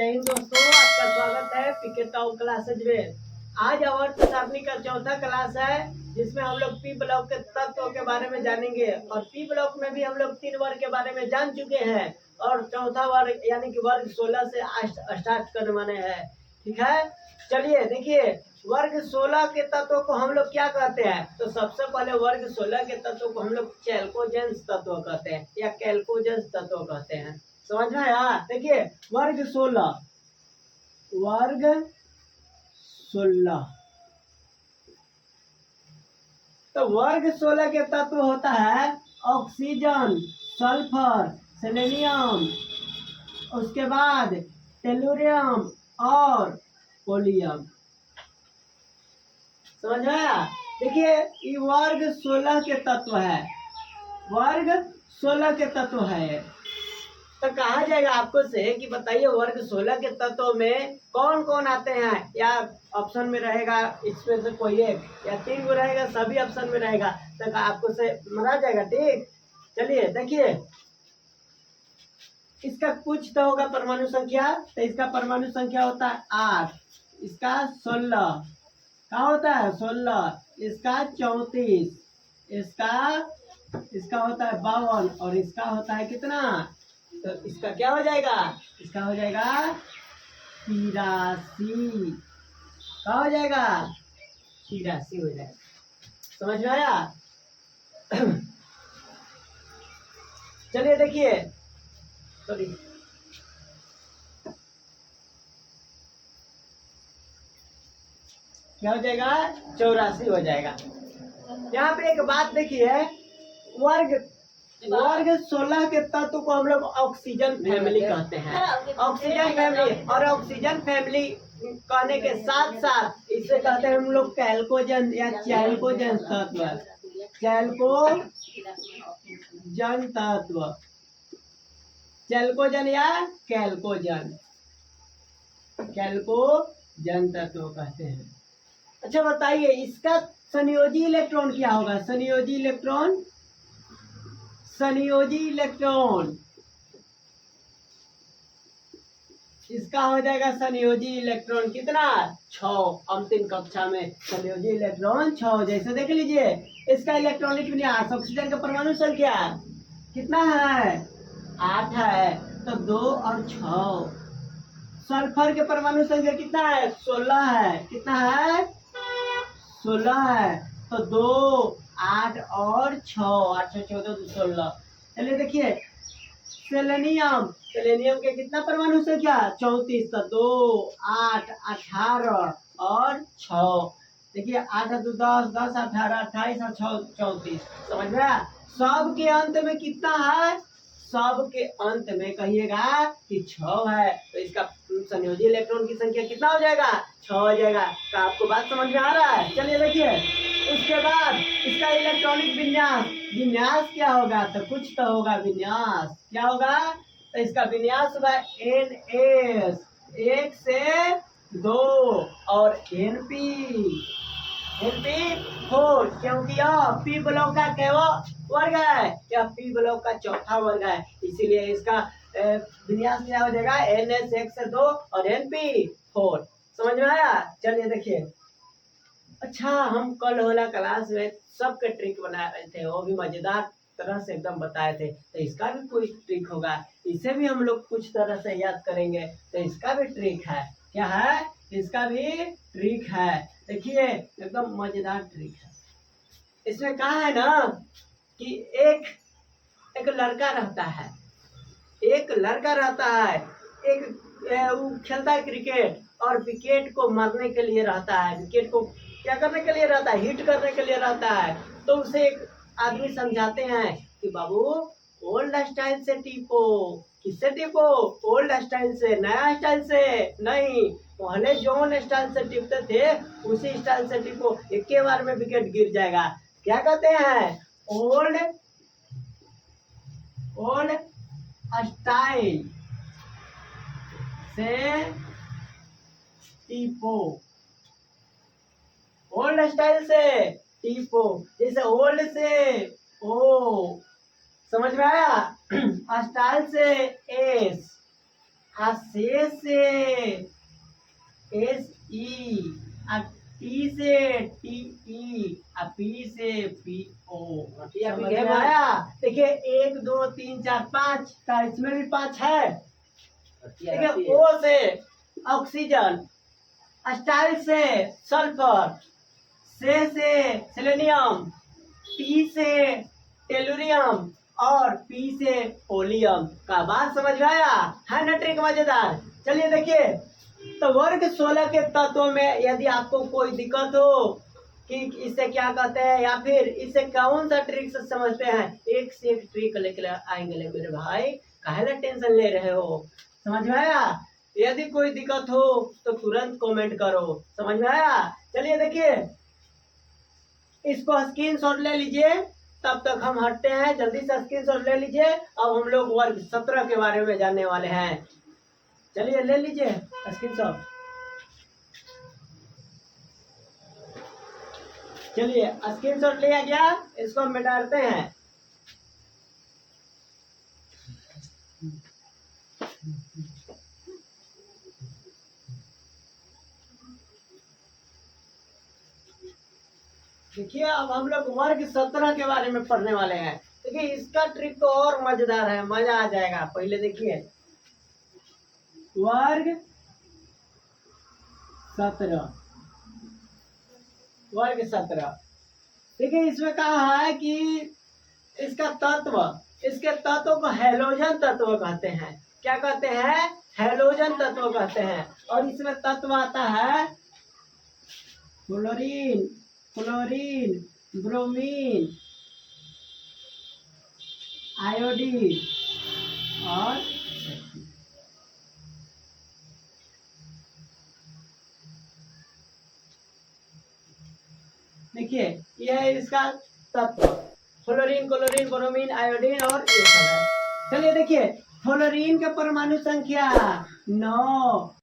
जय हिंद दोस्तों, आपका स्वागत है पीके टॉप क्लासेज में। आज आवर्त सारणी का चौथा क्लास है जिसमें हम लोग पी ब्लॉक के तत्व के बारे में जानेंगे और पी ब्लॉक में भी हम लोग 3 वर्ग के बारे में जान चुके हैं और चौथा वर्ग यानी कि वर्ग 16 से स्टार्ट करने वाले हैं। ठीक है, चलिए देखिए वर्ग 16 के तत्वों को हम लोग क्या कहते हैं। तो सबसे पहले वर्ग 16 के तत्वों को हम लोग चैल्कोजेंस तत्व कहते हैं या कैल्कोजेंस तत्व कहते हैं। समझ में आया? देखिए वर्ग 16 तो वर्ग 16 के तत्व होता है ऑक्सीजन, सल्फर, सेलेनियम, उसके बाद टेलुरियम और पोलियम। समझ में आया? देखिए ये वर्ग 16 के तत्व है, वर्ग 16 के तत्व है। तो कहा जाएगा आपको से कि बताइए वर्ग 16 के तत्वों में कौन कौन आते हैं, या ऑप्शन में रहेगा इसमें से कोई एक या 3 गो रहेगा, सभी ऑप्शन में रहेगा तो आपको से मरा जाएगा। ठीक, चलिए देखिए इसका कुछ तो होगा परमाणु संख्या। तो इसका परमाणु संख्या होता है 8, इसका 16 क्या होता है 16, इसका 34, इसका होता है 52 और इसका होता है कितना। तो इसका क्या हो जाएगा, इसका हो जाएगा 83। क्या हो जाएगा 83 हो जाएगा। समझ में आया? चलिए देखिए सॉरी क्या हो जाएगा 84 हो जाएगा। यहाँ पे एक बात देखिए वर्ग 16 के तत्व को हम लोग ऑक्सीजन फैमिली कहते हैं। ऑक्सीजन फैमिली और ऑक्सीजन फैमिली कहने के साथ साथ इसे कहते हैं हम लोग कैल्कोजन या चैल्कोजन तत्व। चैल्कोजन तत्व, चैल्कोजन या कैल्कोजन, कैल्कोजन तत्व कहते हैं। अच्छा बताइए इसका संयोजी इलेक्ट्रॉन क्या होगा। संयोजी इलेक्ट्रॉन इसका हो जाएगा संयोजी इलेक्ट्रॉन कितना 6। अंतिम कक्षा में संयोजी इलेक्ट्रॉन 6। जैसे देख लीजिए इसका इलेक्ट्रॉनिक विन्यास, ऑक्सीजन का परमाणु संख्या कितना है 8 है तो 2 और 6। सल्फर के परमाणु संख्या कितना है 16 है, कितना है 16 है तो 2 8 और 6, 8 से 14 तो 16। चलिए देखिए सेलेनियम के कितना परमाणु संख्या 34 तो 2 8 18 और 6। देखिए 8 2 10 10 18 28 और 6 34। समझ में आया? सब के अंत में कितना है, सब के अंत में कहिएगा कि 6 है तो इसका संयोजी इलेक्ट्रॉन की संख्या कितना हो जाएगा 6 हो जाएगा। तो आपको बात समझ में आ रहा है? चलिए देखिए उसके बाद इसका इलेक्ट्रॉनिक विन्यास क्या होगा। तो कुछ तो होगा विन्यास, क्या होगा। तो इसका विन्यास होगा NS 1 से 2 और NP4, क्योंकि यह पी ब्लॉक का केवल वर्ग है, यह पी ब्लॉक का चौथा वर्ग है, इसीलिए इसका विन्यास क्या हो जाएगा NS 1 से 2 और NP4। समझ में आया? चलिए देखिए अच्छा हम कल वाला क्लास में सबके ट्रिक बना रहे थे, वो भी मजेदार तरह से एकदम बताए थे। तो इसका भी कोई ट्रिक होगा, इसे भी हम लोग कुछ तरह से याद करेंगे। तो इसका भी ट्रिक है, क्या है इसका भी ट्रिक है। देखिए एकदम मजेदार ट्रिक है। इसमें कहा है ना कि एक लड़का रहता है, एक वो खेलता है क्रिकेट और विकेट को मारने के लिए रहता है, विकेट को क्या करने के लिए रहता है हिट करने के लिए रहता है। तो उसे एक आदमी समझाते हैं कि बाबू ओल्ड स्टाइल से टीपो। किससे टीपो? ओल्ड स्टाइल से, नया स्टाइल से नहीं, पहले जौन स्टाइल से टिपते थे उसी स्टाइल से टिपो, एक के बार में विकेट गिर जाएगा। क्या कहते हैं ओल्ड स्टाइल से टीपो, ओल्ड स्टाइल से टीपो। जैसे ओल्ड से ओ, समझ में आया, स्टाइल से एस, आ से एस ई, आ टी से टी ई, आ पी से पी ओ। समझ में आया? देखिए 1 2 3 4 5 का इसमें भी 5 है। देखिए ओ से ऑक्सीजन, स्टाइल से सल्फर, से सेलेनियम, टी से टेलुरियम और पी से पोलियम का बात समझ में आया है ना? ट्रिक मजेदार। चलिए देखिए, तो वर्ग 16 के तत्वों में यदि आपको कोई दिक्कत हो कि इसे क्या कहते हैं या फिर इसे कौन सा ट्रिक से समझते हैं, एक से एक ट्रिक लेकर आएंगे मेरे भाई, काहे ना टेंशन ले रहे हो। समझ में आया? यदि कोई दिक्कत हो तो तुरंत कमेंट करो। समझ में आया? चलिए देखिए, इसको स्क्रीनशॉट ले लीजिए, तब तक हम हटते हैं। जल्दी से स्क्रीनशॉट ले लीजिए। अब हम लोग वर्ग 17 के बारे में जानने वाले हैं। चलिए ले लीजिए स्क्रीनशॉट। चलिए स्क्रीनशॉट लिया गया, इसको हम मिटाते हैं। देखिए अब हम लोग वर्ग 17 के बारे में पढ़ने वाले हैं। देखिए इसका ट्रिक तो और मजेदार है, मजा आ जाएगा। पहले देखिए वर्ग 17, वर्ग 17। देखिए इसमें कहा है कि इसका तत्व, इसके तत्व को हैलोजन तत्व कहते हैं। क्या कहते हैं? हैलोजन तत्व कहते हैं। और इसमें तत्व आता है क्लोरीन, क्लोरीन, ब्रोमीन, आयोडीन और देखिए यह है इसका तत्व, फ्लोरीन, क्लोरीन, ब्रोमीन, आयोडीन और ये सब है। चलिए देखिए फ्लोरीन का परमाणु संख्या 9,